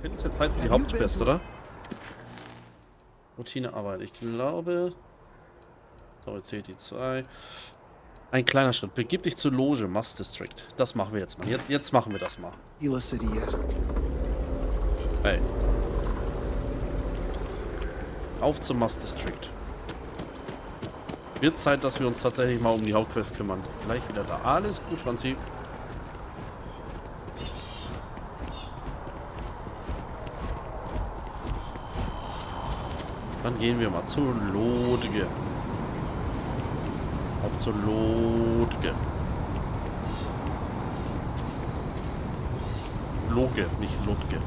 finde, es wird Zeit für die Hauptquest, oder? Routinearbeit. Ich glaube... So, jetzt zählt die 2. Ein kleiner Schritt. Begib dich zur Loge, Must District. Das machen wir jetzt mal. Jetzt machen wir das mal. Hey. Auf zum Must District. Wird Zeit, dass wir uns tatsächlich mal um die Hauptquest kümmern. Gleich wieder da. Alles gut, Franzi. Dann gehen wir mal zur Loge. Auf zur Loge. Loge, nicht Lotge.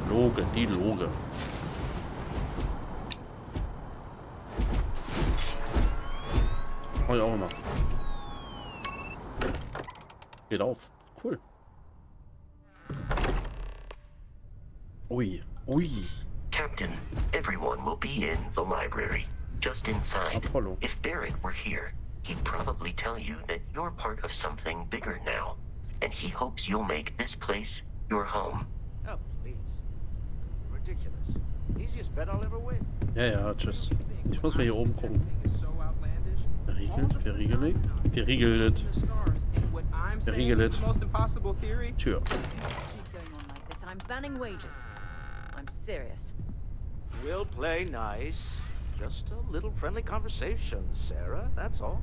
Loge, die Loge. Oh ja, auch noch. Geht auf. Cool. Ui, ui. Captain, everyone will be in the library, just inside. Apollo. If Barrett were here, he'd probably tell you that you're part of something bigger now, and he hopes you'll make this place your home. Oh, please. Ridiculous. Easiest bet I'll ever win. Ja, tschüss. Ich muss mal hier oben gucken. Verriegelt, verriegelt, verriegelt. Verriegelt. Tür. I'm banning wages. I'm serious. We'll play nice. Just a little friendly conversation, Sarah, that's all.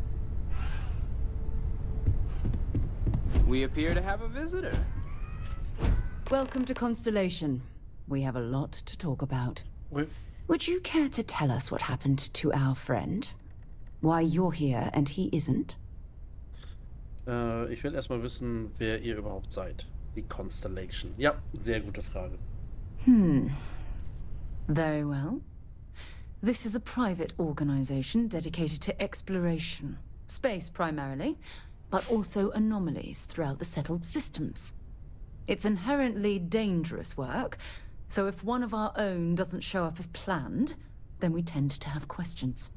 We appear to have a visitor. Welcome to Constellation. We have a lot to talk about. Would you care to tell us what happened to our friend? Why you're here and he isn't? Ich will erstmal wissen, wer ihr überhaupt seid. Die Constellation. Ja, sehr gute Frage. Very well. This is a private organization dedicated to exploration. Space primarily, but also anomalies throughout the settled systems. It's inherently dangerous work, so if one of our own doesn't show up as planned, then we tend to have questions.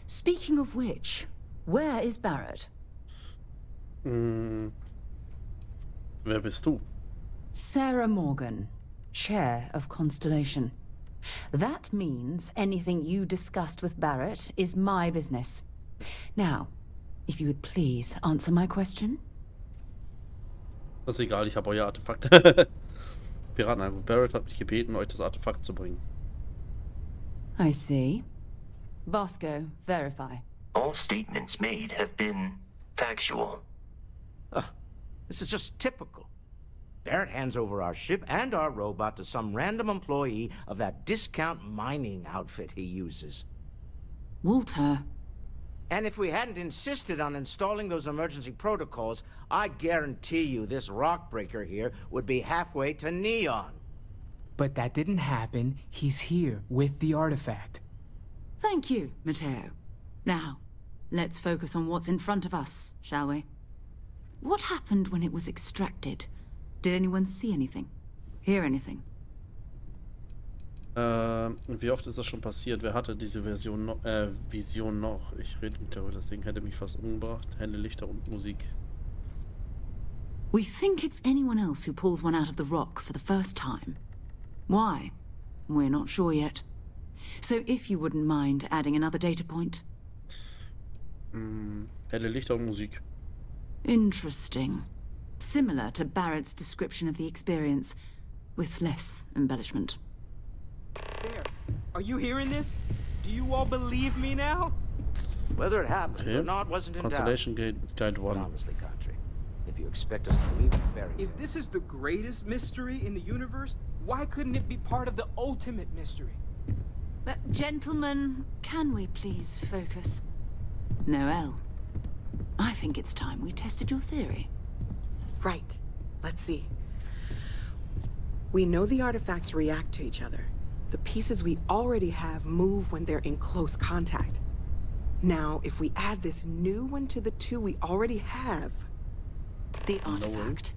Speaking of which, where is Barrett? Wer bist du? Sarah Morgan, chair of Constellation. That means anything you discussed with Barrett is my business. Now, if you would please answer my question. Das ist egal, ich habe euer Artefakt. Piratenangriff. Barrett hat mich gebeten, euch das Artefakt zu bringen. I see. Vasco, verify. All statements made have been factual. This is just typical. Barrett hands over our ship and our robot to some random employee of that discount mining outfit he uses. Walter. And if we hadn't insisted on installing those emergency protocols, I guarantee you this rock breaker here would be halfway to Neon. But that didn't happen. He's here with the artifact. Thank you, Matteo. Now, let's focus on what's in front of us, shall we? What happened when it was extracted? Did anyone see anything? Hear anything? Wie oft ist das schon passiert? Wer hatte diese Vision noch? Ich rede mit darüber, das Ding hätte mich fast umgebracht. Helle Lichter und Musik. We think it's anyone else who pulls one out of the rock for the first time. Why? We're not sure yet. So if you wouldn't mind adding another data point. Helle Lichter und Musik. Interesting. Similar to Barrett's description of the experience, with less embellishment. There. Are you hearing this? Do you all believe me now? Whether it happened Okay. or not wasn't in doubt. Constellation Guide 1. Honestly, country, if you expect us to believe in fairy tales... If this is the greatest mystery in the universe, why couldn't it be part of the ultimate mystery? Gentlemen, can we please focus? Noel, I think it's time we tested your theory. Right. Let's see. We know the artifacts react to each other. The pieces we already have move when they're in close contact. Now, if we add this new one to the two we already have... The artifact.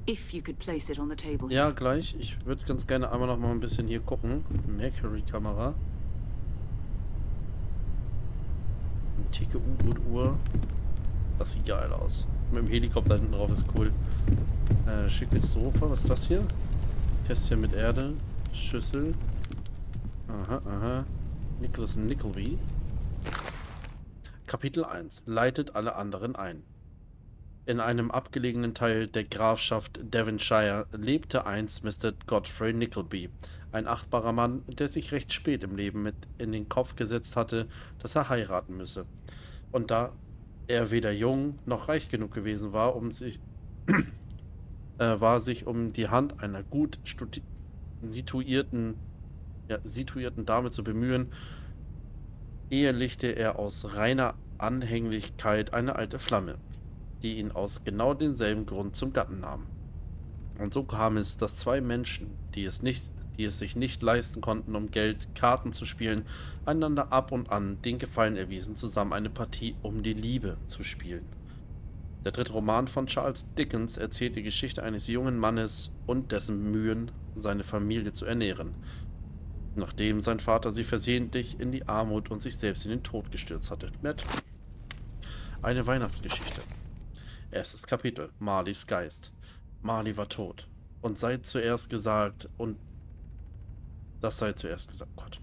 If you could place it on the table. Ja, gleich. Ich würde ganz gerne einmal noch mal ein bisschen hier gucken. Mercury-Kamera. Antike U-Boot-Uhr. Das sieht geil aus. Mit dem Helikopter hinten drauf ist cool. Schickes Sofa. Was ist das hier? Kästchen mit Erde. Schüssel. Aha, aha. Nicholas Nickleby. Kapitel 1. Leitet alle anderen ein. In einem abgelegenen Teil der Grafschaft Devonshire lebte einst Mr. Godfrey Nickleby, ein achtbarer Mann, der sich recht spät im Leben mit in den Kopf gesetzt hatte, dass er heiraten müsse. Und da er weder jung noch reich genug gewesen war, sich um die Hand einer gut situierten Dame zu bemühen, ehelichte er aus reiner Anhänglichkeit eine alte Flamme, die ihn aus genau demselben Grund zum Gatten nahm. Und so kam es, dass zwei Menschen, die es sich nicht leisten konnten, um Geld Karten zu spielen, einander ab und an den Gefallen erwiesen, zusammen eine Partie um die Liebe zu spielen. Der dritte Roman von Charles Dickens erzählt die Geschichte eines jungen Mannes und dessen Mühen, seine Familie zu ernähren, nachdem sein Vater sie versehentlich in die Armut und sich selbst in den Tod gestürzt hatte. Nett. Eine Weihnachtsgeschichte. Erstes Kapitel. Marleys Geist. Marley war tot. Und das sei zuerst gesagt. Gott.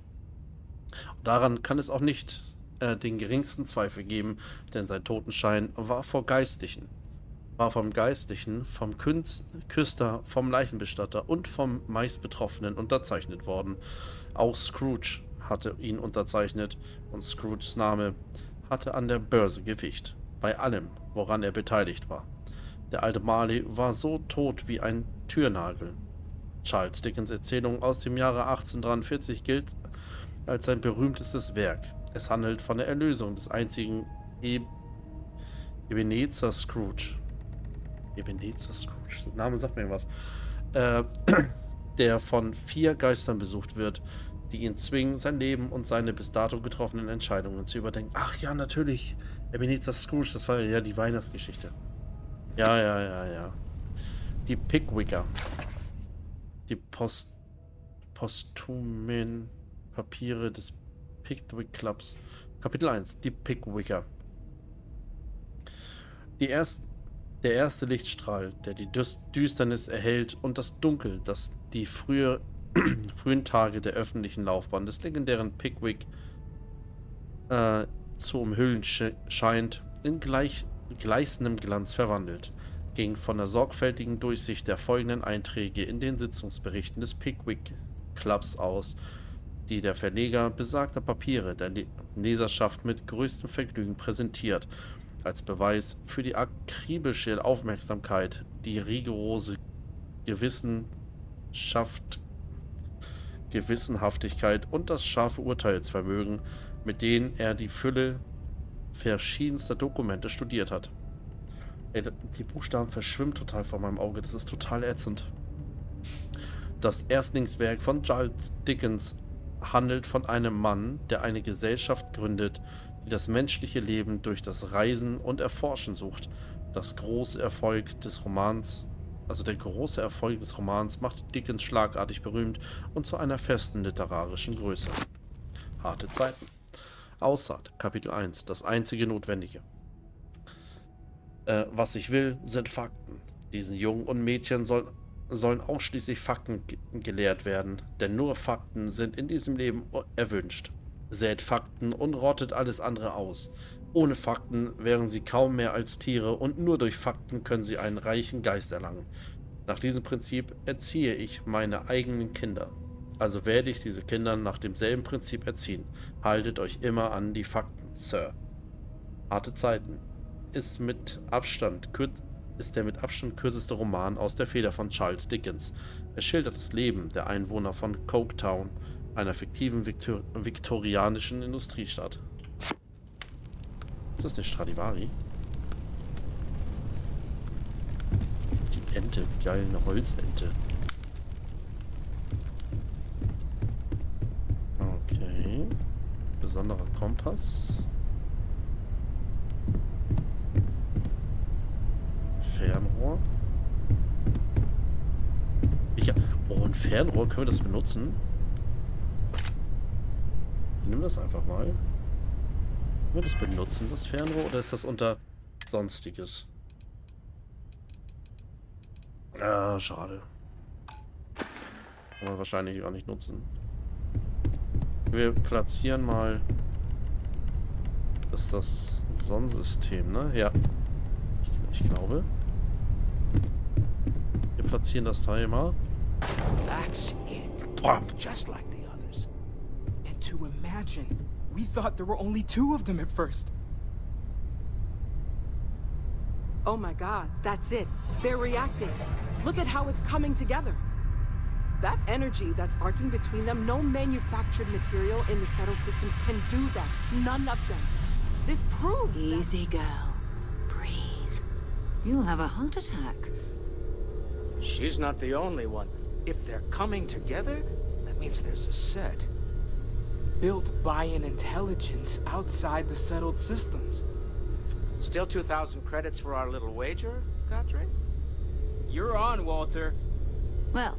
Und daran kann es auch nicht den geringsten Zweifel geben, denn sein Totenschein war vom Geistlichen, vom Küster, vom Leichenbestatter und vom meistbetroffenen unterzeichnet worden. Auch Scrooge hatte ihn unterzeichnet und Scrooges Name hatte an der Börse Gewicht, bei allem, woran er beteiligt war. Der alte Marley war so tot wie ein Türnagel. Charles Dickens' Erzählung aus dem Jahre 1843 gilt als sein berühmtestes Werk. Es handelt von der Erlösung des einzigen Ebenezer Scrooge. Ebenezer Scrooge, der Name sagt mir was. Der von 4 Geistern besucht wird, die ihn zwingen, sein Leben und seine bis dato getroffenen Entscheidungen zu überdenken. Ach ja, natürlich. Ebenezer Scrooge, das war ja die Weihnachtsgeschichte. Ja. Die Pickwicker. Die posthumen Papiere des Pickwick Clubs. Kapitel 1. Die Pickwicker. Der erste Lichtstrahl, der die Düsternis erhellt und das Dunkel, das die frühen Tage der öffentlichen Laufbahn des legendären Pickwick zu umhüllen scheint, in gleißendem Glanz verwandelt, ging von der sorgfältigen Durchsicht der folgenden Einträge in den Sitzungsberichten des Pickwick Clubs aus, die der Verleger besagter Papiere der Leserschaft mit größtem Vergnügen präsentiert, als Beweis für die akribische Aufmerksamkeit, die rigorose Gewissenhaftigkeit und das scharfe Urteilsvermögen, mit denen er die Fülle verschiedenster Dokumente studiert hat. Ey, die Buchstaben verschwimmen total vor meinem Auge, das ist total ätzend. Das Erstlingswerk von Charles Dickens handelt von einem Mann, der eine Gesellschaft gründet, die das menschliche Leben durch das Reisen und Erforschen sucht. Der große Erfolg des Romans macht Dickens schlagartig berühmt und zu einer festen literarischen Größe. Harte Zeiten. Aussaat, Kapitel 1, das einzige Notwendige. Was ich will, sind Fakten. Diesen Jungen und Mädchen sollen ausschließlich Fakten gelehrt werden, denn nur Fakten sind in diesem Leben erwünscht. Sät Fakten und rottet alles andere aus. Ohne Fakten wären sie kaum mehr als Tiere und nur durch Fakten können sie einen reichen Geist erlangen. Nach diesem Prinzip erziehe ich meine eigenen Kinder. Also werde ich diese Kinder nach demselben Prinzip erziehen. Haltet euch immer an die Fakten, Sir. Harte Zeiten ist der mit Abstand kürzeste Roman aus der Feder von Charles Dickens. Er schildert das Leben der Einwohner von Coketown, einer fiktiven viktorianischen Industriestadt. Ist das eine Stradivari? Die Ente, wie geil, eine Holzente. Okay. Besonderer Kompass. Fernrohr. Oh, ein Fernrohr, können wir das benutzen? Ich nehme das einfach mal. Können wir das benutzen, das Fernrohr, oder ist das unter Sonstiges? Ah, schade. Kann man wahrscheinlich gar nicht nutzen. Wir platzieren mal das Sonnensystem, ne? Ja. Ich glaube. Wir platzieren das Teil mal. That's it. Boah. Just like the others. And to imagine, we thought there were only 2 of them at first. Oh my god, that's it. They're reacting. Look at how it's coming together. That energy that's arcing between them, no manufactured material in the settled systems can do that. None of them. This proves that... Easy, girl. Breathe. You'll have a heart attack. She's not the only one. If they're coming together, that means there's a set. Built by an intelligence outside the settled systems. Still 2,000 credits for our little wager, Godfrey? You're on, Walter. Well,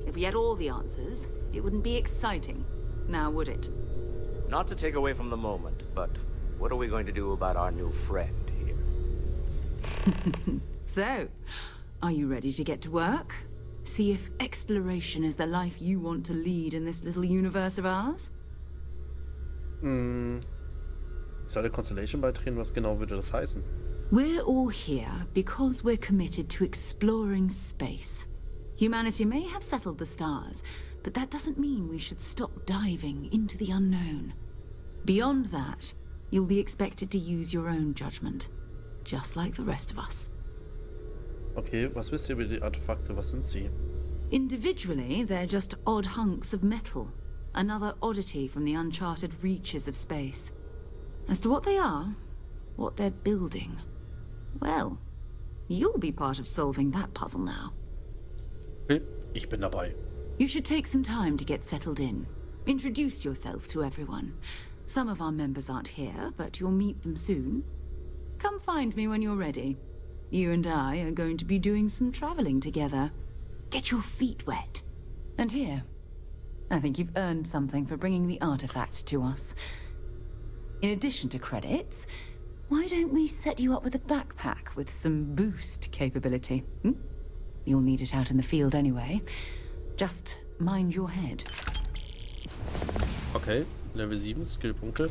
if we had all the answers, it wouldn't be exciting. Now, would it? Not to take away from the moment, but what are we going to do about our new friend here? So, are you ready to get to work? See if exploration is the life you want to lead in this little universe of ours? Soll der Constellation beitreten? Was genau würde das heißen? We're all here because we're committed to exploring space. Humanity may have settled the stars, but that doesn't mean we should stop diving into the unknown. Beyond that, you'll be expected to use your own judgment, just like the rest of us. Okay, was wisst ihr über die Artefakte? Was sind sie? Individually, they're just odd hunks of metal, another oddity from the uncharted reaches of space. As to what they are, what they're building, well, you'll be part of solving that puzzle now. Okay, ich bin dabei. You should take some time to get settled in. Introduce yourself to everyone. Some of our members aren't here, but you'll meet them soon. Come find me when you're ready. You and I are going to be doing some traveling together. Get your feet wet. And here, I think you've earned something for bringing the artifact to us. In addition to credits, why don't we set you up with a backpack with some boost capability? You'll need it out in the field anyway. Just mind your head. Okay, Level 7, Skillpunkte.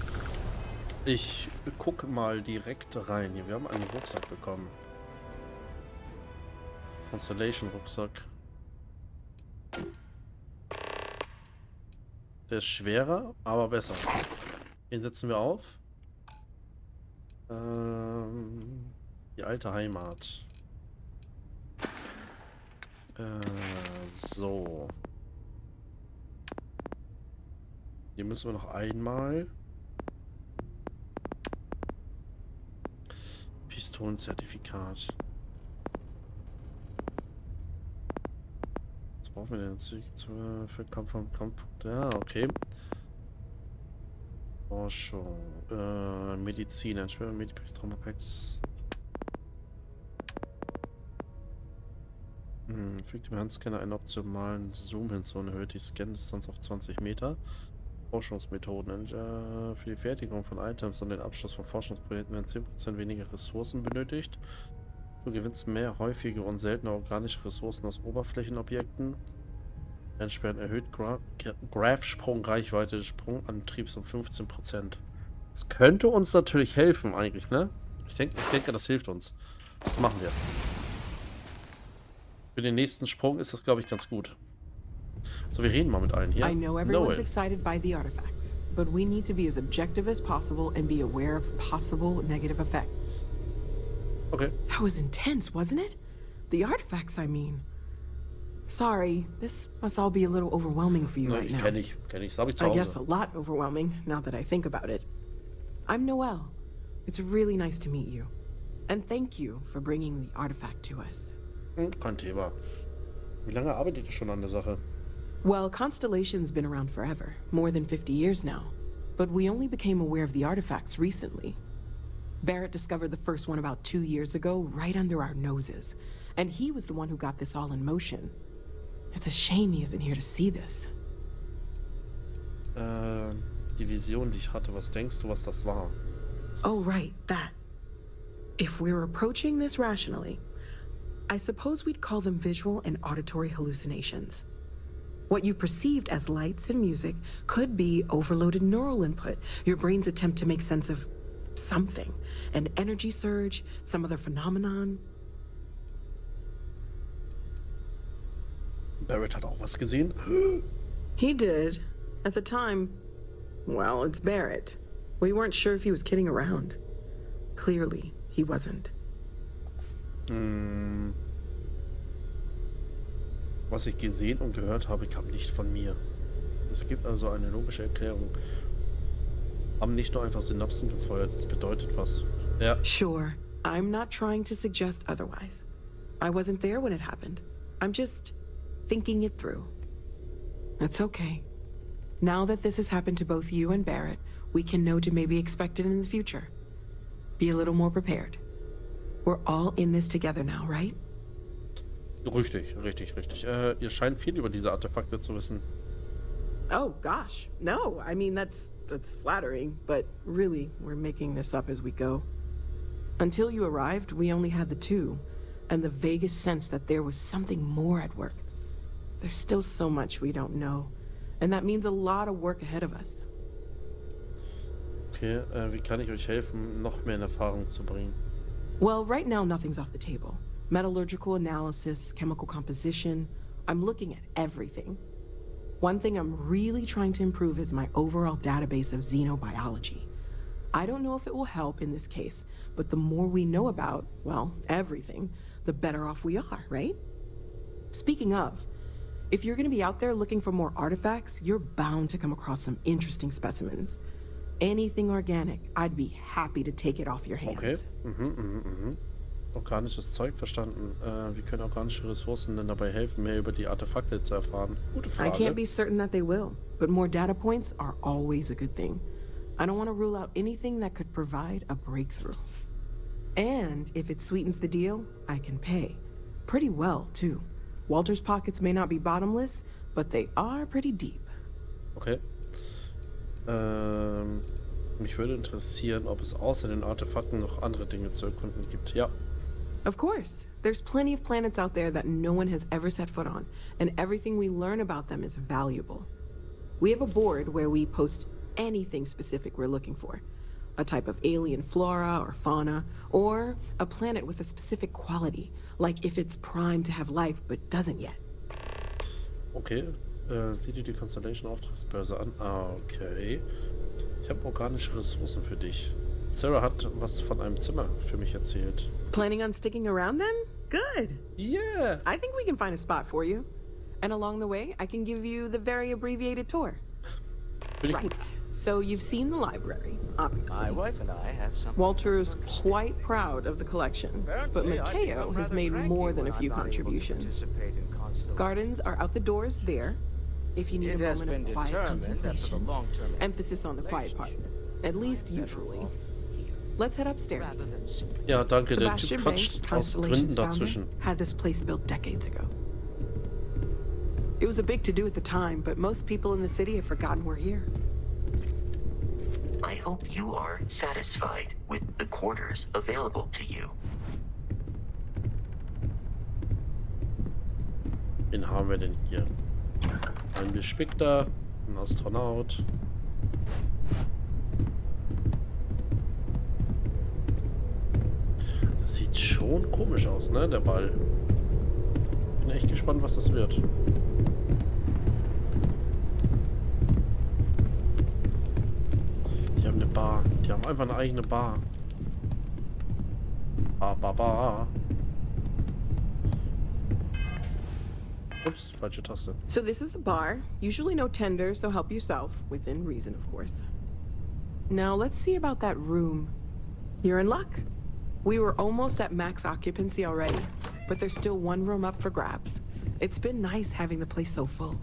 Ich guck mal direkt rein. Hier, wir haben einen Rucksack bekommen. Constellation Rucksack. Der ist schwerer, aber besser. Den setzen wir auf. Die alte Heimat. So. Hier müssen wir noch einmal Pistolenzertifikat. Was brauchen wir denn jetzt für Kampf am Kampf? Ja, okay. Forschung, Medizin, Entschwere Medipacks, Traumapacks. Fügt dem Handscanner einen optimalen Zoom hinzu und erhöht die Scan-Distanz auf 20 Meter. Forschungsmethoden. Für die Fertigung von Items und den Abschluss von Forschungsprojekten werden 10% weniger Ressourcen benötigt. Du gewinnst mehr häufige und seltene organische Ressourcen aus Oberflächenobjekten. Entsprechend erhöht Graph-Sprungreichweite des Sprungantriebs um 15%. Das könnte uns natürlich helfen eigentlich, ne? Ich denke, das hilft uns. Das machen wir. Für den nächsten Sprung ist das, glaube ich, ganz gut. So, wir reden mal mit allen hier. I know everyone's excited by the artifacts, but we need to be as objective as possible and be aware of possible negative effects. Okay. That was intense, wasn't it? The artifacts, I mean. Sorry, this must all be a little overwhelming for you right now. Kenn ich. Das habe ich zu I Hause. guess a lot overwhelming, now that I think about it. I'm Noelle. It's really nice to meet you. And thank you for bringing the artifact to us. Kein Thema. Wie lange arbeitet ihr schon an der Sache? Well, Constellation's been around forever, more than 50 years now. But we only became aware of the artifacts recently. Barrett discovered the first one about 2 years ago, right under our noses. And he was the one who got this all in motion. It's a shame he isn't here to see this. Die Vision, die ich hatte, was denkst du, was das war? Oh, right, that. If we're approaching this rationally, I suppose we'd call them visual and auditory hallucinations. What you perceived as lights and music could be overloaded neural input, your brain's attempt to make sense of something. An energy surge, some other phenomenon. Barrett hat auch was gesehen. He did. At the time, well, it's Barrett. We weren't sure if he was kidding around. Clearly, he wasn't. Was ich gesehen und gehört habe, kam nicht von mir. Es gibt also eine logische Erklärung. Haben nicht nur einfach Synapsen gefeuert, das bedeutet was. Ja. Sure, I'm not trying to suggest otherwise. I wasn't there when it happened. I'm just thinking it through. It's okay. Now that this has happened to both you and Barrett, we can know to maybe expect it in the future. Be a little more prepared. We're all in this together now, right? Richtig. Ihr scheint viel über diese Artefakte zu wissen. Oh gosh, no. I mean, that's flattering, but really, we're making this up as we go. Until you arrived, we only had the two, and the vaguest sense that there was something more at work. There's still so much we don't know, and that means a lot of work ahead of us. Okay, wie kann ich euch helfen, noch mehr in Erfahrung zu bringen? Well, right now, nothing's off the table. Metallurgical analysis, chemical composition. I'm looking at everything. One thing I'm really trying to improve is my overall database of xenobiology. I don't know if it will help in this case, but the more we know about, well, everything, the better off we are, right? Speaking of, if you're going to be out there looking for more artifacts, you're bound to come across some interesting specimens. Anything organic, I'd be happy to take it off your hands. Okay. Organisches Zeug, verstanden. Wie können organische Ressourcen denn dabei helfen, mehr über die Artefakte zu erfahren? Gute Frage. I can't be certain that they will, but more data points are always a good thing. I don't want to rule out anything that could provide a breakthrough. And if it sweetens the deal, I can pay. Pretty well, too. Walter's pockets may not be bottomless, but they are pretty deep. Okay. Mich würde interessieren, ob es außer den Artefakten noch andere Dinge zu erkunden gibt. Ja. Of course. There's plenty of planets out there that no one has ever set foot on, and everything we learn about them is valuable. We have a board where we post anything specific we're looking for. A type of alien flora or fauna, or a planet with a specific quality, like if it's primed to have life but doesn't yet. Okay. Sieh dir die Constellation Auftragsbörse an. Okay. Ich habe organische Ressourcen für dich. Sarah hat was von einem Zimmer für mich erzählt. Planning on sticking around then? Good. Yeah. I think we can find a spot for you. And along the way, I can give you the very abbreviated tour. Bin ich gut. Right. So you've seen the library, obviously. My wife and I have something. Walter's quite proud of the collection, but Mateo has made more than a few contributions. Gardens are out the doors there, if you need a moment of quiet contemplation. Emphasis on the quiet part, at least usually. Let's head upstairs. Ja, danke. Der Typ Sebastian quatscht Banks, aus Gründen Constellation's dazwischen. founder, had this place built decades ago. It was a big to-do at the time, but most people in the city have forgotten we're here. I hope you are satisfied with the quarters available to you. Wen haben wir denn hier? Ein Bespickter, ein Astronaut. Das sieht schon komisch aus, ne, der Ball. Bin echt gespannt, was das wird. Die haben eine Bar. Die haben einfach eine eigene Bar. Bar. Ups, falsche Taste. So this is the bar. Usually no tender, so help yourself. Within reason, of course. Now let's see about that room. You're in luck. We were almost at max occupancy already, but there's still one room up for grabs. It's been nice having the place so full.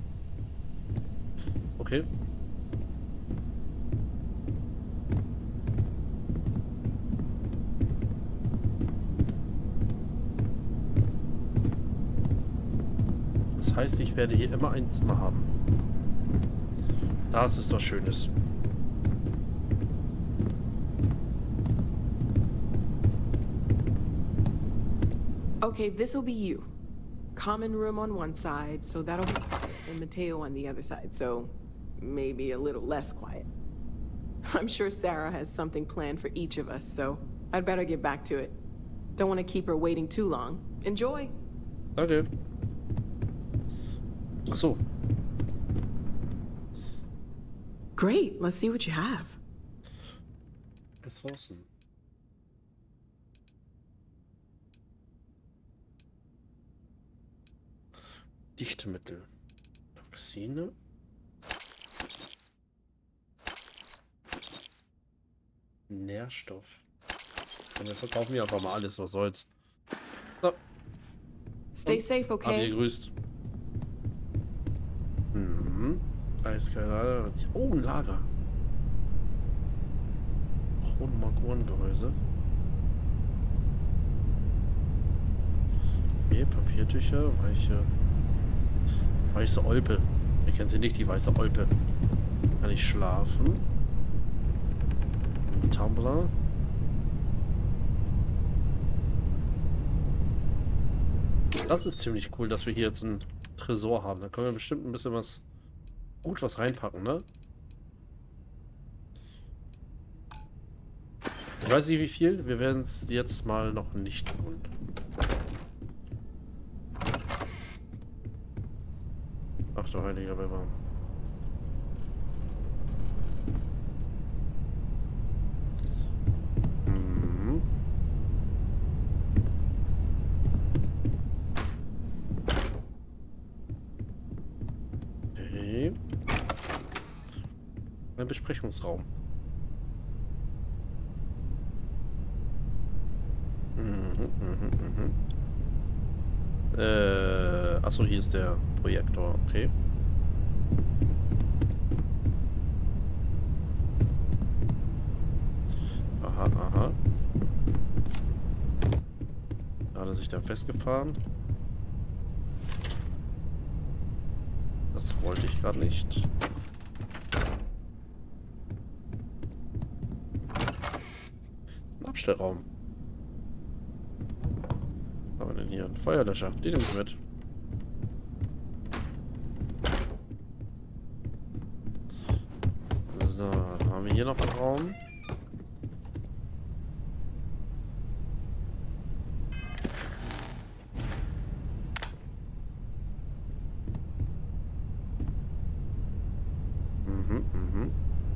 Okay. Das heißt, ich werde hier immer ein Zimmer haben. Das ist was Schönes. Okay, this'll be you. common room on one side, so that'll be quiet, and Mateo on the other side, so maybe a little less quiet. I'm sure Sarah has something planned for each of us, so I'd better get back to it. Don't want to keep her waiting too long. Enjoy. Okay. Ach so. Great, let's see what you have. Ressourcen. Dichtemittel. Toxine. Nährstoff. Und wir verkaufen hier einfach mal alles, was soll's. So. Stay safe, Hab ihr okay? gegrüßt. Mhm. Eiskalt. Oh, ein Lager. Chronomagorengehäuse. Okay, Papiertücher, weiße Olpe. Wir kennen sie nicht, die weiße Olpe. Kann ich schlafen? Ein Tumbler. Das ist ziemlich cool, dass wir hier jetzt einen Tresor haben. Da können wir bestimmt ein bisschen was reinpacken, ne? Ich weiß nicht wie viel, wir werden es jetzt mal noch nicht tun. Ach du heiliger Weber. Mhm. Okay. Ein Besprechungsraum. Achso, hier ist der Projektor, okay. Aha, aha. Da hat er sich dann festgefahren. Das wollte ich gerade nicht. Ein Abstellraum. Was haben wir denn hier? Ein Feuerlöscher. Den nehmen wir mit. So, dann haben wir hier noch einen Raum.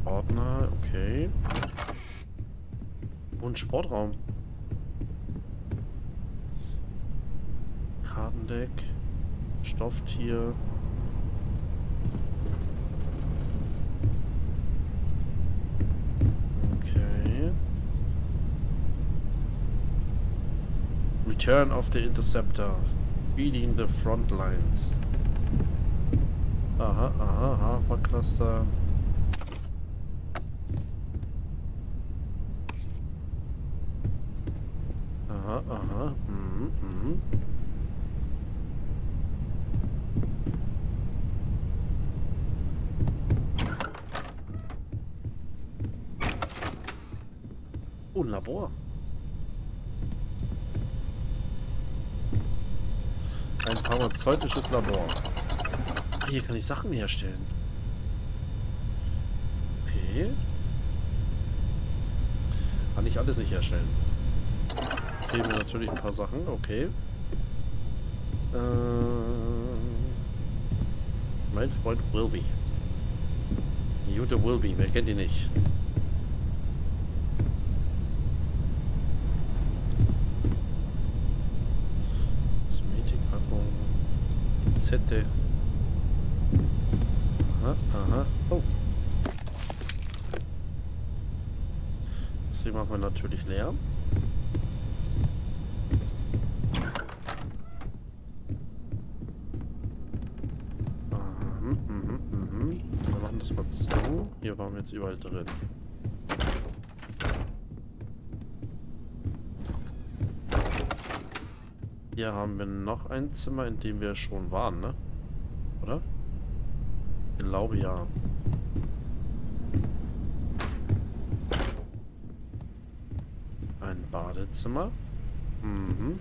Ordner, okay. Und Sportraum. Kartendeck. Stofftier. Okay. Return of the Interceptor. Feeding the front lines. Aha, aha, Hafercluster. Aha, aha. Mhm, mhm. Oh, ein Labor. Ein pharmazeutisches Labor. Ah, hier kann ich Sachen herstellen. Okay. Kann ich alles nicht herstellen. Fehlen mir natürlich ein paar Sachen. Okay. Mein Freund Wilby. Jute Wilby, wer kennt ihn nicht? Kosmetikpackung. Zette. Aha, aha. Oh. Das hier machen wir natürlich leer. Wir machen das mal so. Hier waren wir jetzt überall drin. Hier haben wir noch ein Zimmer, in dem wir schon waren, ne? Oder? Ich glaube ja. Ein Badezimmer. Mhm.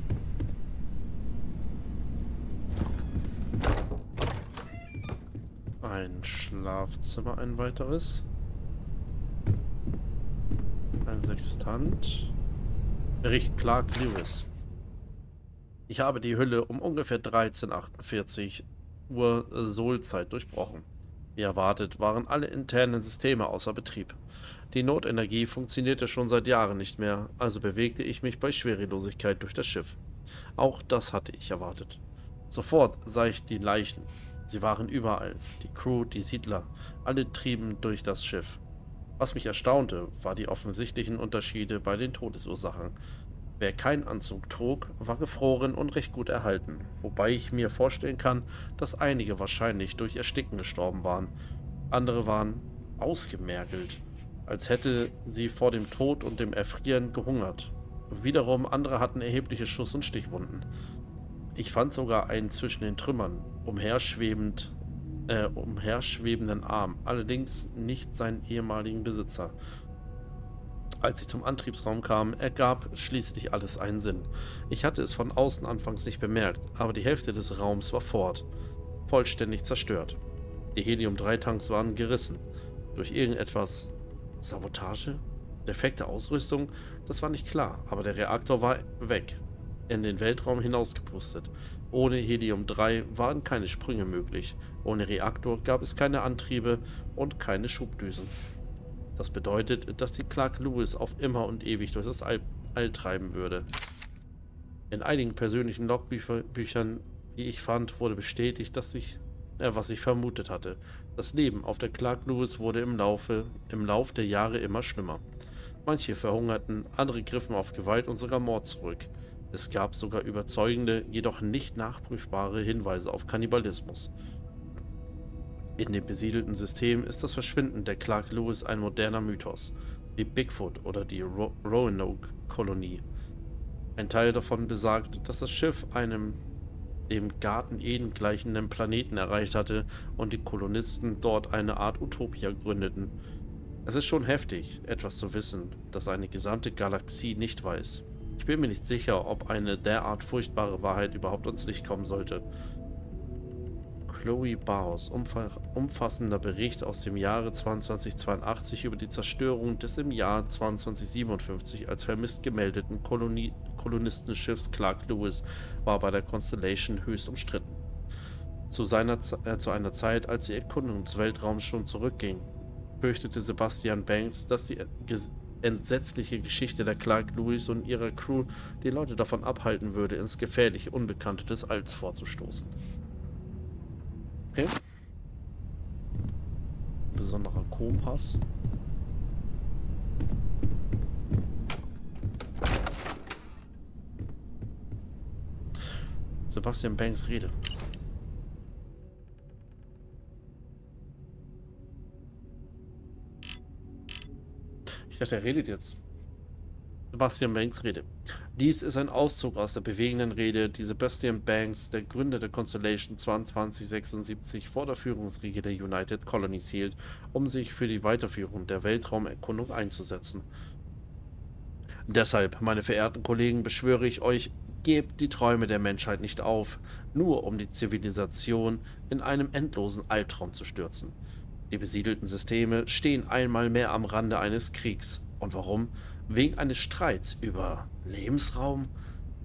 ein Schlafzimmer, ein weiteres. Ein Sextant. Bericht Clark Lewis. Ich habe die Hülle um ungefähr 13:48 Uhr Solzeit durchbrochen. Wie erwartet waren alle internen Systeme außer Betrieb. Die Notenergie funktionierte schon seit Jahren nicht mehr, also bewegte ich mich bei Schwerelosigkeit durch das Schiff. Auch das hatte ich erwartet. Sofort sah ich die Leichen. Sie waren überall. Die Crew, die Siedler, alle trieben durch das Schiff. Was mich erstaunte, war die offensichtlichen Unterschiede bei den Todesursachen. Wer keinen Anzug trug, war gefroren und recht gut erhalten, wobei ich mir vorstellen kann, dass einige wahrscheinlich durch Ersticken gestorben waren. Andere waren ausgemergelt, als hätte sie vor dem Tod und dem Erfrieren gehungert. Wiederum andere hatten erhebliche Schuss- und Stichwunden. Ich fand sogar einen zwischen den Trümmern, umherschwebenden Arm, allerdings nicht seinen ehemaligen Besitzer. Als ich zum Antriebsraum kam, ergab schließlich alles einen Sinn. Ich hatte es von außen anfangs nicht bemerkt, aber die Hälfte des Raums war vollständig zerstört. Die Helium-3-Tanks waren gerissen. Durch irgendetwas Sabotage? Defekte Ausrüstung? Das war nicht klar, aber der Reaktor war weg, in den Weltraum hinausgepustet. Ohne Helium-3 waren keine Sprünge möglich. Ohne Reaktor gab es keine Antriebe und keine Schubdüsen. Das bedeutet, dass die Clark Lewis auf immer und ewig durch das All treiben würde. In einigen persönlichen Logbüchern, wie ich fand, wurde bestätigt, dass was ich vermutet hatte. Das Leben auf der Clark Lewis wurde im Lauf der Jahre immer schlimmer. Manche verhungerten, andere griffen auf Gewalt und sogar Mord zurück. Es gab sogar überzeugende, jedoch nicht nachprüfbare Hinweise auf Kannibalismus. In dem besiedelten System ist das Verschwinden der Clark Lewis ein moderner Mythos, wie Bigfoot oder die Roanoke-Kolonie. Ein Teil davon besagt, dass das Schiff einem dem Garten Eden gleichenden Planeten erreicht hatte und die Kolonisten dort eine Art Utopia gründeten. Es ist schon heftig, etwas zu wissen, das eine gesamte Galaxie nicht weiß. Ich bin mir nicht sicher, ob eine derart furchtbare Wahrheit überhaupt ans Licht kommen sollte. Chloe Baus, umfassender Bericht aus dem Jahre 2282 über die Zerstörung des im Jahr 2257 als vermisst gemeldeten Kolonistenschiffs Clark Lewis, war bei der Constellation höchst umstritten. Zu einer Zeit, als die Erkundung des Weltraums schon zurückging, fürchtete Sebastian Banks, dass die entsetzliche Geschichte der Clark Lewis und ihrer Crew die Leute davon abhalten würde, ins gefährliche Unbekannte des Alls vorzustoßen. Okay. Besonderer Kompass. Sebastian Banks Rede. Ich dachte, er redet jetzt. Sebastian Banks Rede. Dies ist ein Auszug aus der bewegenden Rede, die Sebastian Banks, der Gründer der Constellation 2276, vor der Führungsriege der United Colonies hielt, um sich für die Weiterführung der Weltraumerkundung einzusetzen. Deshalb, meine verehrten Kollegen, beschwöre ich euch, gebt die Träume der Menschheit nicht auf, nur um die Zivilisation in einem endlosen Albtraum zu stürzen. Die besiedelten Systeme stehen einmal mehr am Rande eines Kriegs. Und warum? Wegen eines Streits über Lebensraum?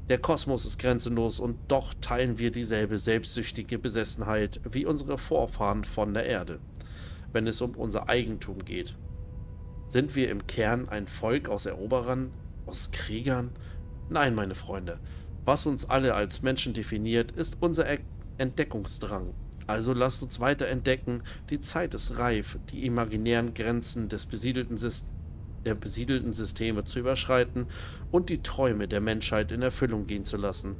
Der Kosmos ist grenzenlos und doch teilen wir dieselbe selbstsüchtige Besessenheit wie unsere Vorfahren von der Erde, wenn es um unser Eigentum geht. Sind wir im Kern ein Volk aus Eroberern, aus Kriegern? Nein, meine Freunde. Was uns alle als Menschen definiert, ist unser Entdeckungsdrang. Also lasst uns weiter entdecken, die Zeit ist reif, die imaginären Grenzen der besiedelten Systeme zu überschreiten und die Träume der Menschheit in Erfüllung gehen zu lassen.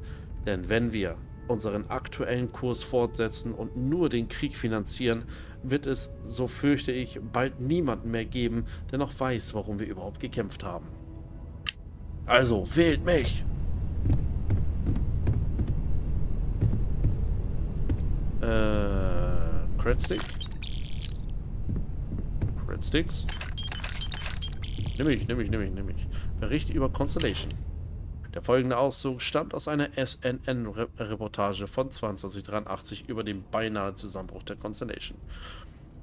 Denn wenn wir unseren aktuellen Kurs fortsetzen und nur den Krieg finanzieren, wird es, so fürchte ich, bald niemanden mehr geben, der noch weiß, warum wir überhaupt gekämpft haben. Also, wählt mich! Credstick? Credsticks? Nimm ich. Bericht über Constellation. Der folgende Auszug stammt aus einer SNN-Reportage von 2283 über den beinahe Zusammenbruch der Constellation.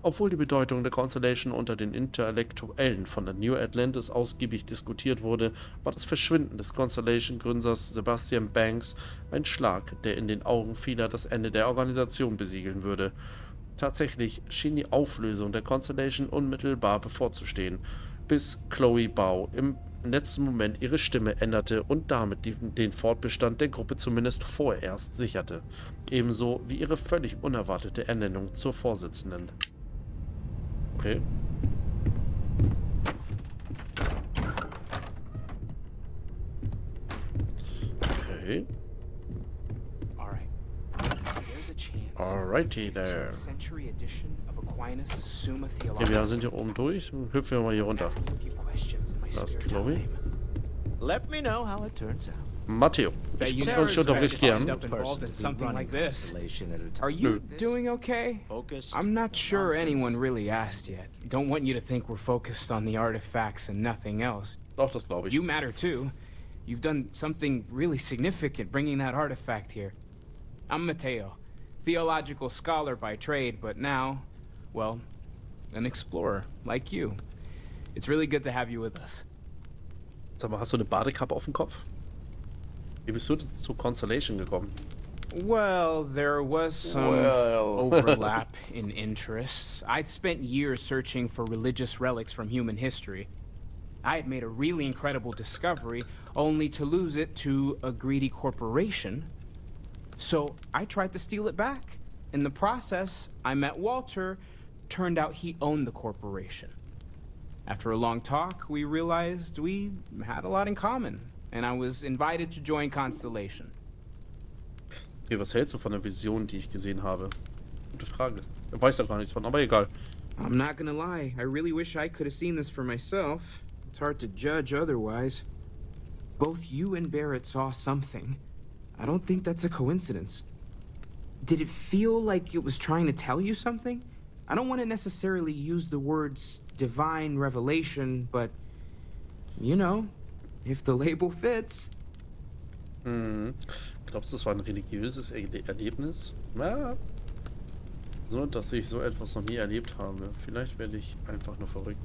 Obwohl die Bedeutung der Constellation unter den Intellektuellen von der New Atlantis ausgiebig diskutiert wurde, war das Verschwinden des Constellation-Gründers Sebastian Banks ein Schlag, der in den Augen vieler das Ende der Organisation besiegeln würde. Tatsächlich schien die Auflösung der Constellation unmittelbar bevorzustehen, bis Chloe Bao im letzten Moment ihre Stimme änderte und damit den Fortbestand der Gruppe zumindest vorerst sicherte. Ebenso wie ihre völlig unerwartete Ernennung zur Vorsitzenden. Okay. Okay. Alrighty there. Ja, wir sind hier oben durch. Hüpfen wir mal hier runter. Da ist Chloe. Let me know how it turns out. Matteo, ich unterbrich gern. Involved in something like this. Are you doing okay? I'm not sure anyone really asked yet. Don't want you to think we're focused on the artifacts and nothing else. Doch, das glaube ich. You matter too. You've done something really significant bringing that artifact here. I'm Matteo, theological scholar by trade, but now, well, an explorer like you. It's really good to have you with us. Sag mal, hast du eine Badekappe auf dem Kopf? Wie bist du zu Constellation gekommen? Well, there was some overlap in interests. I'd spent years searching for religious relics from human history. I had made a really incredible discovery, only to lose it to a greedy corporation. So I tried to steal it back. In the process, I met Walter. Turned out he owned the corporation. After a long talk, we realized we had a lot in common, and I was invited to join Constellation. Okay, was hältst du von der Vision, die ich gesehen habe? Gute Frage. Ich weiß da gar nichts von, aber egal. I'm not gonna lie, I really wish I could have seen this for myself. It's hard to judge otherwise. Both you and Barrett saw something. I don't think that's a coincidence. Did it feel like it was trying to tell you something? I don't want to necessarily use the words divine revelation, but, you know, if the label fits. Glaubst du, es war ein religiöses Erlebnis? Ja. So, dass ich so etwas noch nie erlebt habe. Vielleicht werde ich einfach nur verrückt.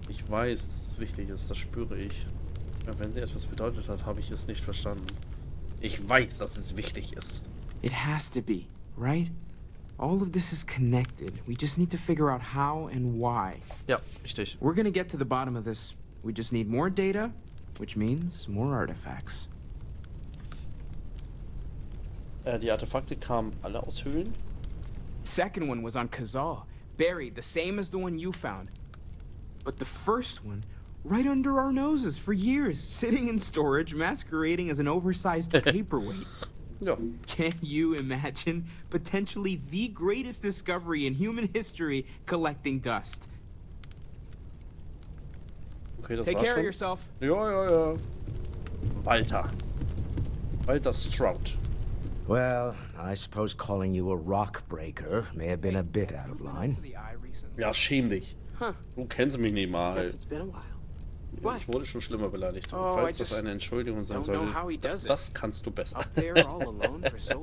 Ich weiß, dass es wichtig ist, das spüre ich. Ja, wenn sie etwas bedeutet hat, habe ich es nicht verstanden. Ich weiß, dass es wichtig ist. It has to be, right? All of this is connected. We just need to figure out how and why. Ja, richtig. We're gonna get to the bottom of this. We just need more data, which means more artifacts. Die Artefakte kamen alle aus Höhlen? Second one was on Kazal, buried, the same as the one you found. But the first one, right under our noses for years, sitting in storage, masquerading as an oversized paperweight. Ja. Can you imagine potentially the greatest discovery in human history collecting dust? Okay, das Take war's care of schon. yourself. Ja. Walter. Walter Stroud. Well, I suppose calling you a rock breaker may have been a bit out of line. Ja, schäm dich. Huh. Du kennst mich nicht mal. Guess it's been a while. What? Ich wurde schon schlimmer beleidigt. Oh, Falls I das just eine Entschuldigung sein don't know sollte, how he does it. das kannst du besser. Up there all alone for so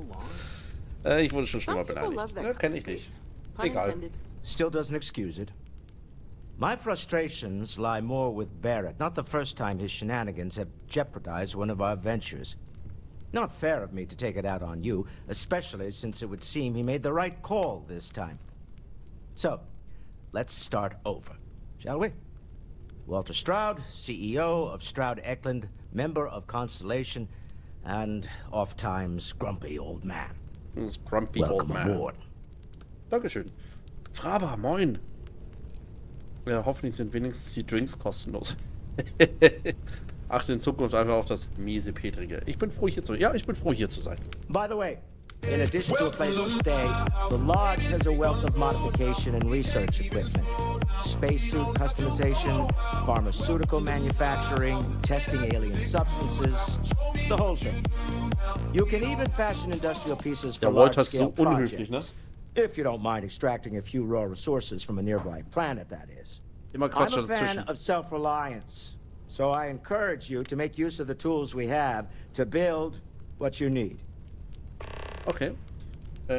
long. Ich wurde schon schlimmer Some people beleidigt. love that Ja, kind kenn of ich nicht. space. Pun Egal. intended. Still doesn't excuse it. My frustrations lie more with Barrett. Not the first time his shenanigans have jeopardized one of our ventures. Not fair of me to take it out on you, especially since it would seem he made the right call this time. So, let's start over, shall we? Walter Stroud, CEO of Stroud Eklund, member of Constellation, and oft-times grumpy old man. Das ist Grumpy Old Welcome Man. aboard. Dankeschön. Fraber, moin. Ja, hoffentlich sind wenigstens die Drinks kostenlos. Achte in Zukunft einfach auf das miese Petrige. Ich bin froh, hier zu sein. Ja, ich bin froh, hier zu sein. By the way, in addition to a place to stay, the lodge has a wealth of modification and research equipment. Spacesuit customization, pharmaceutical manufacturing, testing alien substances, the whole thing. You can even fashion industrial pieces for Der Walter ist large-scale so unhöflich, ne? projects. If you don't mind extracting a few raw resources from a nearby planet, that is. Immer I'm Quatsch a fan dazwischen. of self-reliance. So I encourage you to make use of the tools we have to build what you need. Okay.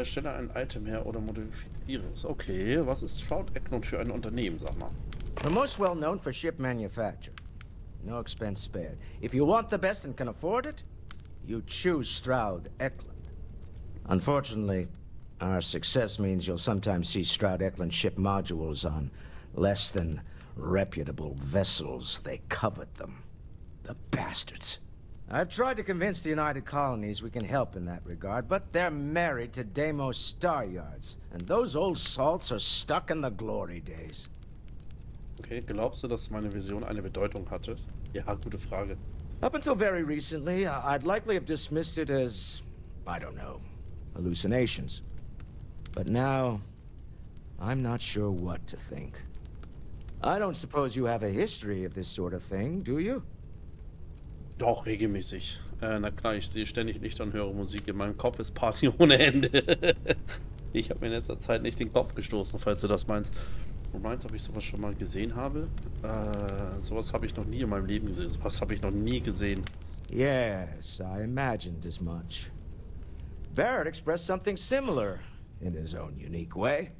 Stelle ein Item her oder modifiziere es. Okay, was ist Stroud Eklund für ein Unternehmen, sag mal? We're most well known for ship manufacture. No expense spared. If you want the best and can afford it, you choose Stroud Eklund. Unfortunately, our success means you'll sometimes see Stroud Eklund ship modules on less than reputable vessels. They covet them. The bastards. I've tried to convince the United Colonies we can help in that regard, but they're married to Deimos Star Yards, and those old salts are stuck in the glory days. Okay, glaubst du, dass meine Vision eine Bedeutung hatte? Ja, gute Frage. Up until very recently, I'd likely have dismissed it as, I don't know, hallucinations. But now, I'm not sure what to think. I don't suppose you have a history of this sort of thing, do you? Doch, regelmäßig. Na klar, ich sehe ständig Lichter und höre Musik. In meinem Kopf ist Party ohne Ende. Ich habe mir in letzter Zeit nicht den Kopf gestoßen, falls du das meinst. Du meinst, ob ich sowas schon mal gesehen habe? Sowas habe ich noch nie in meinem Leben gesehen. Sowas habe ich noch nie gesehen. Yes, I imagined as much. Barrett expressed something similar in his own unique way.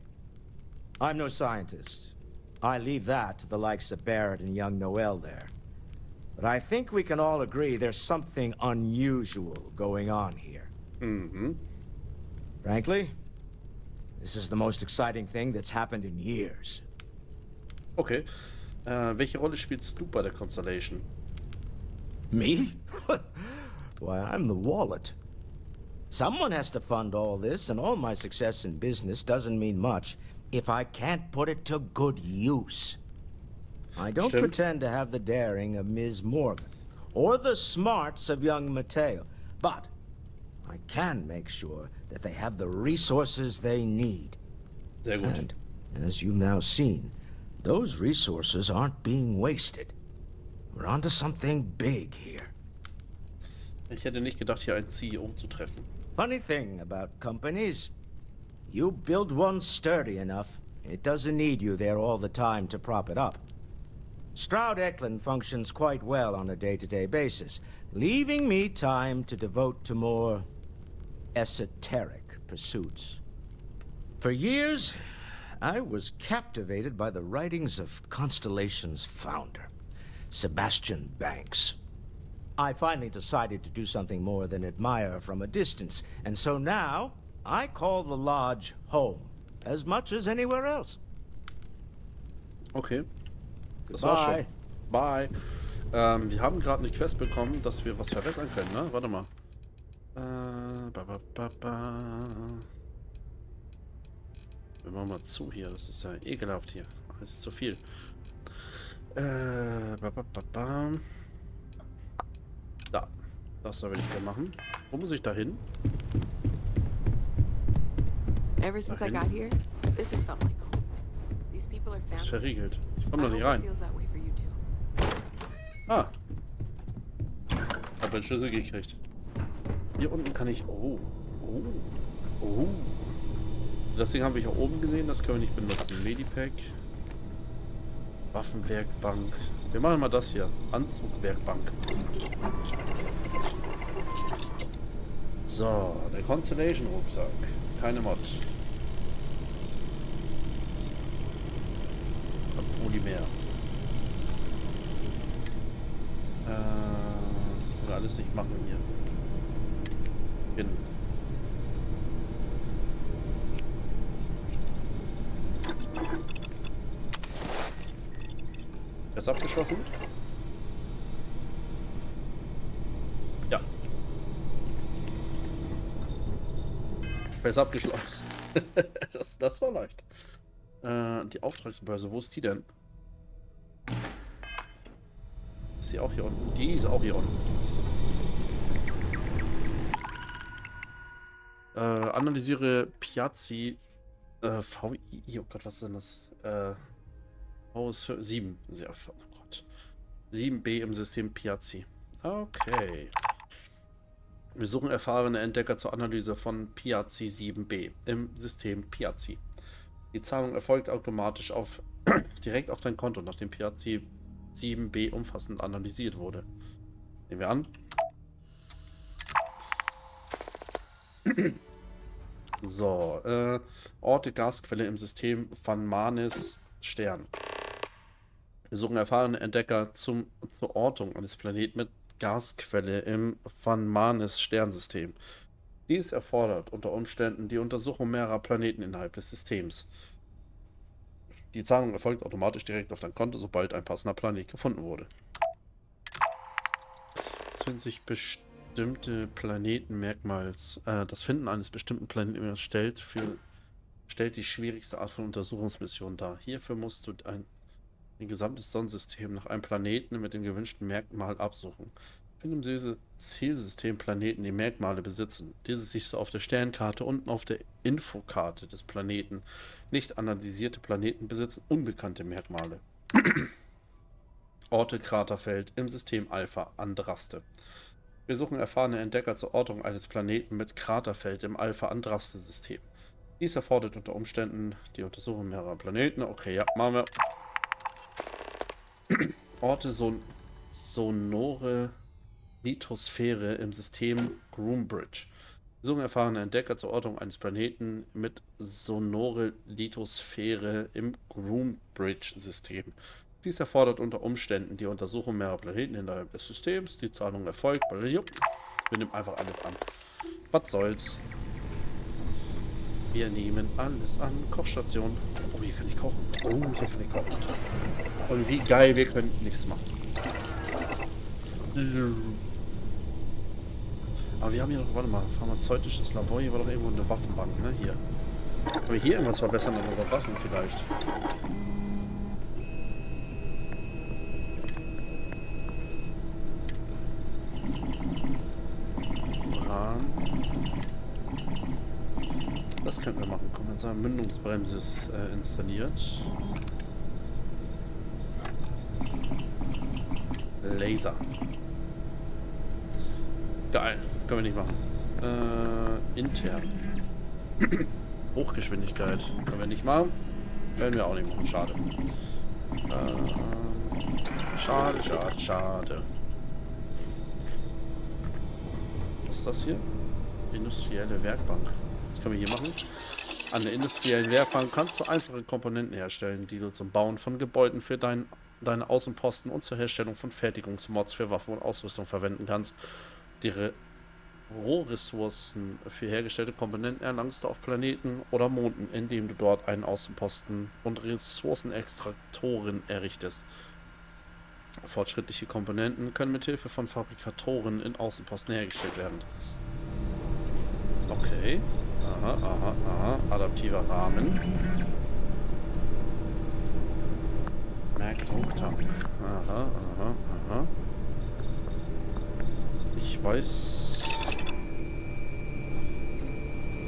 I'm no scientist. I leave that to the likes of Barrett and young Noel there. But I think we can all agree there's something unusual going on here. Mhm. Frankly, this is the most exciting thing that's happened in years. Okay. Welche Rolle spielst du bei der Constellation? Me? Why, I'm the wallet. Someone has to fund all this, and all my success in business doesn't mean much if I can't put it to good use. I don't Stimmt. pretend to have the daring of Ms. Morgan, or the smarts of young Mateo, but I can make sure that they have the resources they need. Sehr gut. And, as you've now seen, those resources aren't being wasted. We're onto something big here. Ich hätte nicht gedacht, hier einen CEO zu treffen. Funny thing about companies, you build one sturdy enough, it doesn't need you there all the time to prop it up. Stroud Eklund functions quite well on a day-to-day basis, leaving me time to devote to more esoteric pursuits. For years, I was captivated by the writings of Constellation's founder, Sebastian Banks. I finally decided to do something more than admire from a distance, and so now I call the lodge home, as much as anywhere else. Okay. Das war's schon. Bye. Wir haben gerade eine Quest bekommen, dass wir was verbessern können, ne? Warte mal. Wir machen mal zu hier. Das ist ja ekelhaft hier. Das ist zu viel. Da. Das soll ich wieder machen. Wo muss ich da hin? Ever since I got here, this has felt like home. These people are Ist family. verriegelt. Ich komme I da nicht hope it rein. feels that way for you too. Ah. Hab einen Schlüssel gekriegt. Hier unten kann ich... Oh. Das Ding haben wir hier oben gesehen. Das können wir nicht benutzen. Medipack. Waffenwerkbank. Wir machen mal das hier. Anzugwerkbank. So. Der Constellation Rucksack. Keine Mod. Und Polymer. Wir alles nicht machen hier. Hin. Ist abgeschlossen? Ja. Ist abgeschlossen. das war leicht. Die Auftragsbörse, wo ist die denn? Ist die auch hier unten? Die ist auch hier unten. Analysiere Piazzi VI. Oh Gott, was ist denn das? Haus 7. Oh Gott. 7b im System Piazzi. Okay. Wir suchen erfahrene Entdecker zur Analyse von Piazzi 7b im System Piazzi. Die Zahlung erfolgt automatisch direkt auf dein Konto, nachdem Piazzi 7b umfassend analysiert wurde. Nehmen wir an. So, Orte, Gasquelle im System Van Manes Stern. Wir suchen erfahrene Entdecker zur Ortung eines Planeten mit Gasquelle im Van Manes Sternsystem. Dies erfordert unter Umständen die Untersuchung mehrerer Planeten innerhalb des Systems. Die Zahlung erfolgt automatisch direkt auf dein Konto, sobald ein passender Planet gefunden wurde. Es finden sich bestimmte Planetenmerkmals. Das Finden eines bestimmten Planeten stellt die schwierigste Art von Untersuchungsmission dar. Hierfür musst du ein gesamtes Sonnensystem nach einem Planeten mit dem gewünschten Merkmal absuchen. Finde im Zielsystem Planeten, die Merkmale besitzen. Diese siehst du auf der Sternkarte unten auf der Infokarte des Planeten. Nicht analysierte Planeten besitzen unbekannte Merkmale. Orte Kraterfeld im System Alpha Andraste. Wir suchen erfahrene Entdecker zur Ortung eines Planeten mit Kraterfeld im Alpha Andraste System. Dies erfordert unter Umständen die Untersuchung mehrerer Planeten. Okay, ja, machen wir. Orte sonore Lithosphäre im System Groombridge. Wir suchen erfahrene Entdecker zur Ortung eines Planeten mit sonore Lithosphäre im Groombridge-System. Dies erfordert unter Umständen die Untersuchung mehrerer Planeten innerhalb des Systems. Die Zahlung erfolgt. Wir nehmen einfach alles an. Was soll's? Wir nehmen alles an. Kochstation. Oh, hier kann ich kochen. Oh, hier kann ich kochen. Und wie geil, wir können nichts machen. Aber wir haben hier noch, warte mal, pharmazeutisches Labor. Hier war doch irgendwo eine Waffenbank, ne? Hier. Können wir hier irgendwas verbessern an unseren Waffen vielleicht? Das könnten wir machen. Kommensar Mündungsbremse ist installiert. Laser. Geil. Können wir nicht machen. Intern. Hochgeschwindigkeit. Können wir nicht machen. Werden wir auch nicht machen. Schade. Schade, schade, schade. Was ist das hier? Industrielle Werkbank. Was können wir hier machen? An der industriellen Werkbank kannst du einfache Komponenten herstellen, die du zum Bauen von Gebäuden für deine Außenposten und zur Herstellung von Fertigungsmods für Waffen und Ausrüstung verwenden kannst. Die Rohressourcen für hergestellte Komponenten erlangst du auf Planeten oder Monden, indem du dort einen Außenposten und Ressourcenextraktoren errichtest. Fortschrittliche Komponenten können mit Hilfe von Fabrikatoren in Außenposten hergestellt werden. Okay. Aha, aha, aha. Adaptiver Rahmen. Merkdrucktank. Aha, aha, aha. Ich weiß.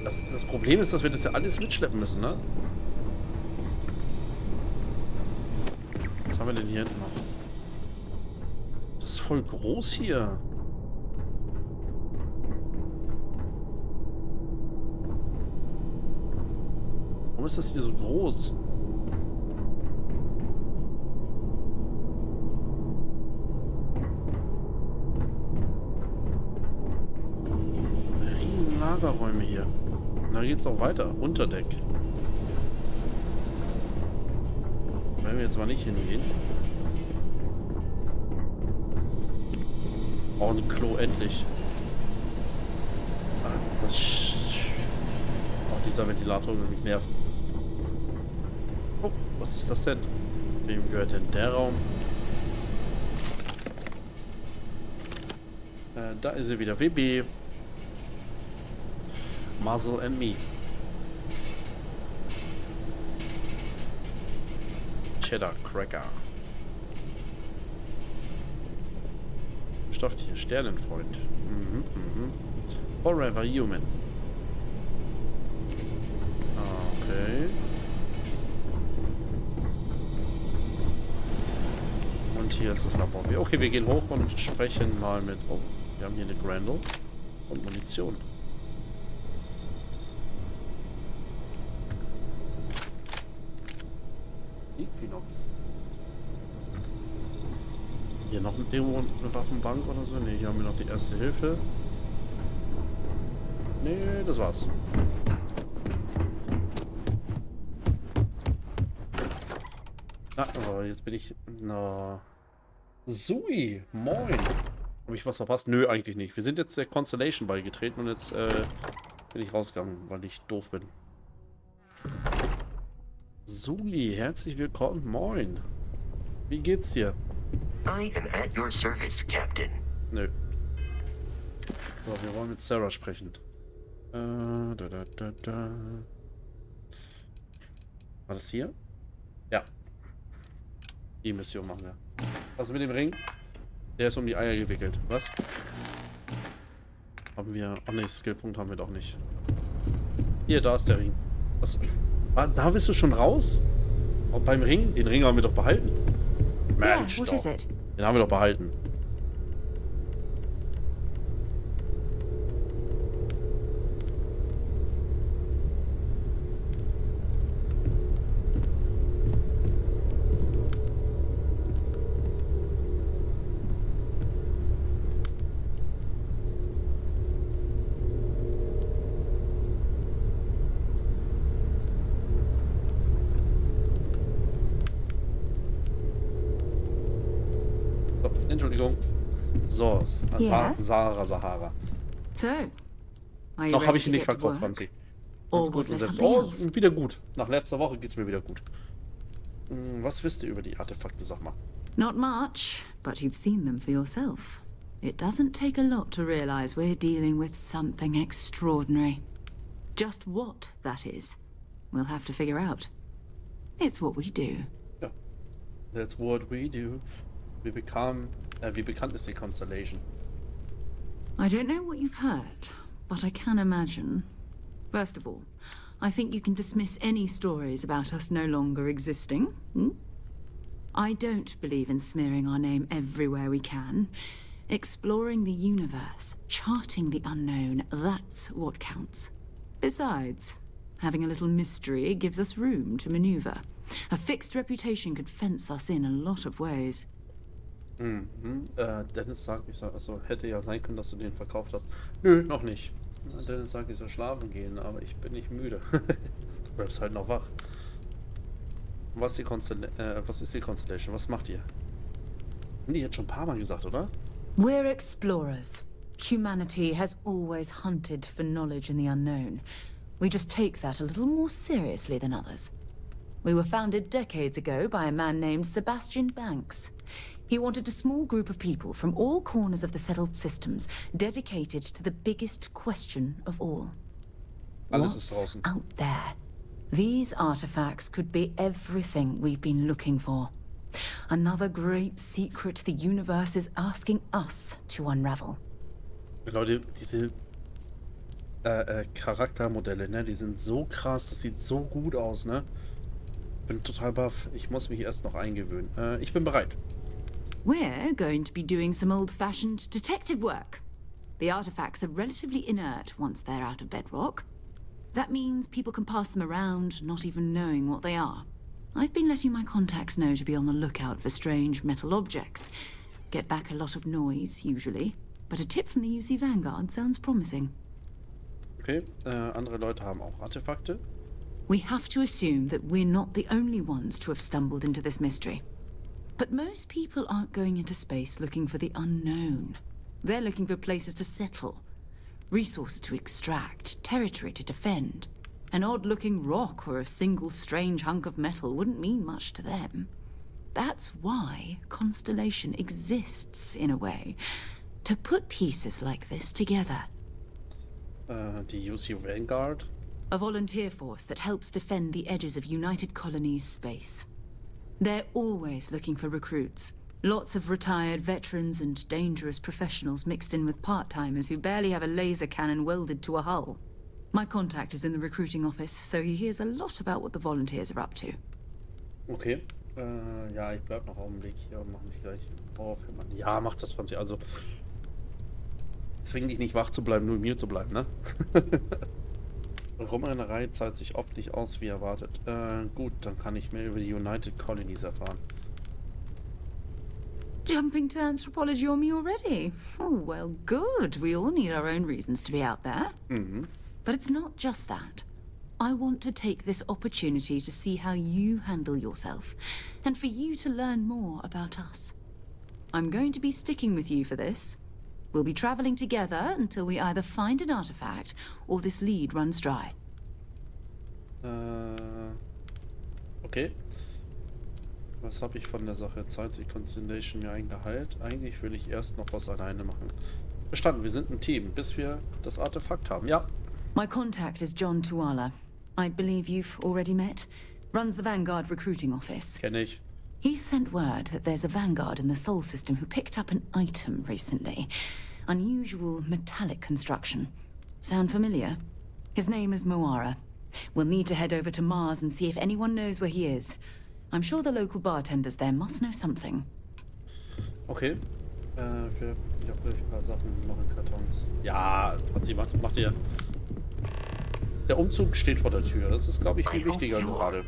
Das Problem ist, dass wir das ja alles mitschleppen müssen, ne? Was haben wir denn hier hinten noch? Das ist voll groß hier. Warum ist das hier so groß? Riesen Lagerräume hier. Und da geht's auch weiter. Unterdeck. Werden wir jetzt mal nicht hingehen. Oh, ein Klo, endlich. Ah, dieser Ventilator will mich nerven. Oh, was ist das denn? Wem gehört denn der Raum? Da ist er wieder. WB. Muzzle and Me. Cheddar Cracker. Stofftier, Sternenfreund. Forever Human. Okay. Und hier ist das Labor. Okay, wir gehen hoch und sprechen mal mit... Oh, wir haben hier eine Grendel und Munition. Equinox. Hier noch irgendwo eine Waffenbank oder so? Ne, hier haben wir noch die erste Hilfe. Ne, das war's. Ah, aber jetzt bin ich... Na... Sui, moin. Habe ich was verpasst? Nö, eigentlich nicht. Wir sind jetzt der Constellation beigetreten und jetzt bin ich rausgegangen, weil ich doof bin. Sui, herzlich willkommen. Moin. Wie geht's dir? I am at your service, Captain. Nö. So, wir wollen mit Sarah sprechen. War das hier? Ja. Die Mission machen wir. Was mit dem Ring? Der ist um die Eier gewickelt. Was? Haben wir... Ach ne, Skillpunkt haben wir doch nicht. Hier, da ist der Ring. Was? Ah, da bist du schon raus? Oh, beim Ring? Den Ring haben wir doch behalten. Mensch, what doch. is it? Den haben wir doch behalten. So, Entschuldigung. So, Yeah? Sahara. So, are you Noch habe ready ich to ihn nicht get to verkauft, work? Franzi. Or Ganz gut was there und selbst. something Oh, else? wieder gut. Nach letzter Woche geht's mir wieder gut. Was wisst ihr über die Artefakte, sag mal? Not much, but you've seen them for yourself. It doesn't take a lot to realize we're dealing with something extraordinary. Just what that is, we'll have to figure out. It's what we do. Ja. That's what we do. Wie bekannt ist die Constellation? I don't know what you've heard, but I can imagine. First of all, I think you can dismiss any stories about us no longer existing. I don't believe in smearing our name everywhere we can. Exploring the universe, charting the unknown, that's what counts. Besides, having a little mystery gives us room to maneuver. A fixed reputation could fence us in a lot of ways. Dennis sagt, also hätte ja sein können, dass du den verkauft hast. Nö, noch nicht. Dennis sagt, ich soll schlafen gehen, aber ich bin nicht müde. Du bleibst halt noch wach. Was ist die Constellation? Was macht ihr? Haben die jetzt schon ein paar Mal gesagt, oder? We're explorers. Humanity has always hunted for knowledge in the unknown. We just take that a little more seriously than others. We were founded decades ago by a man named Sebastian Banks. He wanted a small group of people from all corners of the settled systems, dedicated to the biggest question of all. Alles ist What's draußen. out there? These artifacts could be everything we've been looking for. Another great secret the universe is asking us to unravel. Leute, diese Charaktermodelle, ne, die sind so krass, das sieht so gut aus, ne? Bin total baff. Ich muss mich erst noch eingewöhnen. Ich bin bereit. We're going to be doing some old-fashioned detective work. The artifacts are relatively inert once they're out of bedrock. That means people can pass them around, not even knowing what they are. I've been letting my contacts know to be on the lookout for strange metal objects. Get back a lot of noise, usually. But a tip from the UC Vanguard sounds promising. Okay, andere Leute haben auch Artefakte. We have to assume that we're not the only ones to have stumbled into this mystery. But most people aren't going into space looking for the unknown. They're looking for places to settle, resources to extract, territory to defend. An odd-looking rock or a single strange hunk of metal wouldn't mean much to them. That's why Constellation exists, in a way. To put pieces like this together. Die UC Vanguard. A volunteer force that helps defend the edges of United Colonies space. They're always looking for recruits. Lots of retired veterans and dangerous professionals mixed in with part-timers who barely have a laser cannon welded to a hull. My contact is in the recruiting office, so he hears a lot about what the volunteers are up to. Okay. Ja, ich bleib noch einen Augenblick hier und mach mich gleich auf. Ja, mach das, Franzi. Also, zwing dich nicht wach zu bleiben, nur mir zu bleiben, ne? Rumrennerei zahlt sich oft nicht aus, wie erwartet. Gut, dann kann ich mehr über die United Colonies erfahren. Jumping to anthropology on me already? Oh, well, good. We all need our own reasons to be out there. But it's not just that. I want to take this opportunity to see how you handle yourself, and for you to learn more about us. I'm going to be sticking with you for this. We'll be traveling together until we either find an artifact or this lead runs dry. Okay. Was habe ich von der Sache Zeit die Constellation mir eingeheilt? Eigentlich will ich erst noch was alleine machen. Verstanden, wir sind ein Team, bis wir das Artefakt haben. Ja. My contact is John Tuala. I believe you've already met. Runs the Vanguard recruiting office. Kenn ich. He sent word that there's a Vanguard in the Sol system who picked up an item recently. Unusual metallic construction. Sound familiar? His name is Moara. We'll need to head over to Mars and see if anyone knows where he is. I'm sure the local bartenders there must know something. Okay. Ich habe gleich ein paar Sachen noch in Kartons. Ja, Franzi, macht ihr. Der Umzug steht vor der Tür. Das ist, glaube ich, viel wichtiger gerade.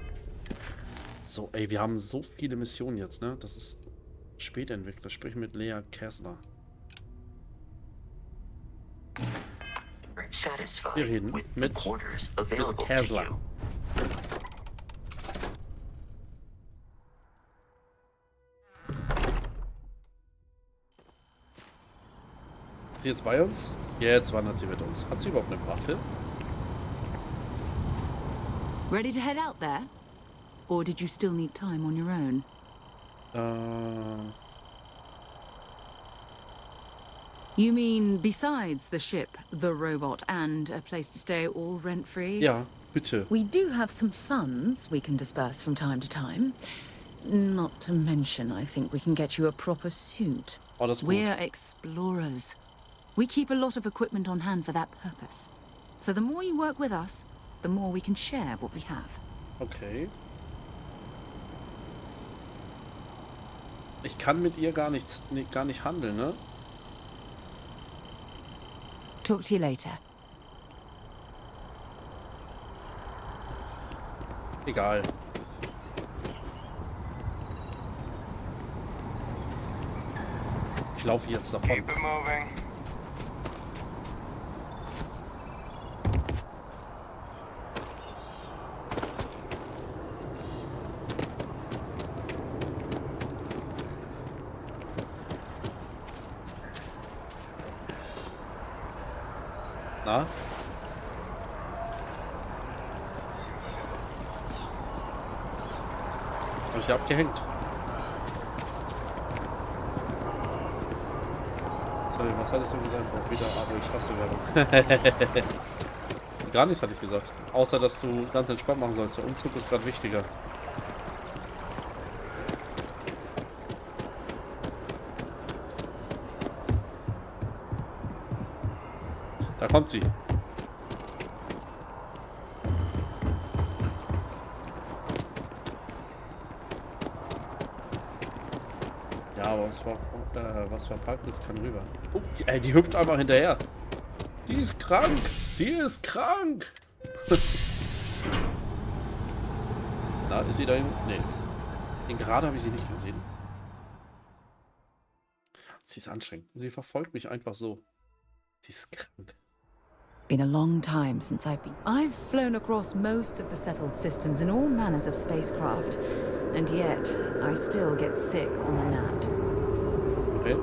So, ey, wir haben so viele Missionen jetzt, ne? Das ist Spätentwickler. Sprich mit Lea Kessler. Wir reden mit Miss Kessler. Ist sie jetzt bei uns? Jetzt wandert sie mit uns. Hat sie überhaupt eine Waffe? Ready to head out there? Or did you still need time on your own? You mean besides the ship, the robot, and a place to stay all rent-free? Ja, bitte. We do have some funds we can disperse from time to time. Not to mention, I think we can get you a proper suit. Oh, das ist gut. We're explorers. We keep a lot of equipment on hand for that purpose. So the more you work with us, the more we can share what we have. Okay. Ich kann mit ihr gar nicht handeln, ne? Talk to you later. Egal. Ich laufe jetzt davon. Keep it moving. Na? Hab ich abgehängt? Sorry, was hattest du gesagt? Oh, wieder, aber ich hasse Werbung. Gar nichts hatte ich gesagt. Außer, dass du ganz entspannt machen sollst. Der Umzug ist gerade wichtiger. Da kommt sie. Ja, aber was verpackt ist, kann rüber. Oh, die hüpft einfach hinterher. Die ist krank. Die ist krank. Na, ist sie da hin? Nee. Gerade habe ich sie nicht gesehen. Sie ist anstrengend. Sie verfolgt mich einfach so. Sie ist krank. Been a long time since I've flown across most of the settled systems in all manners of spacecraft, and yet I still get sick on the nat. Okay.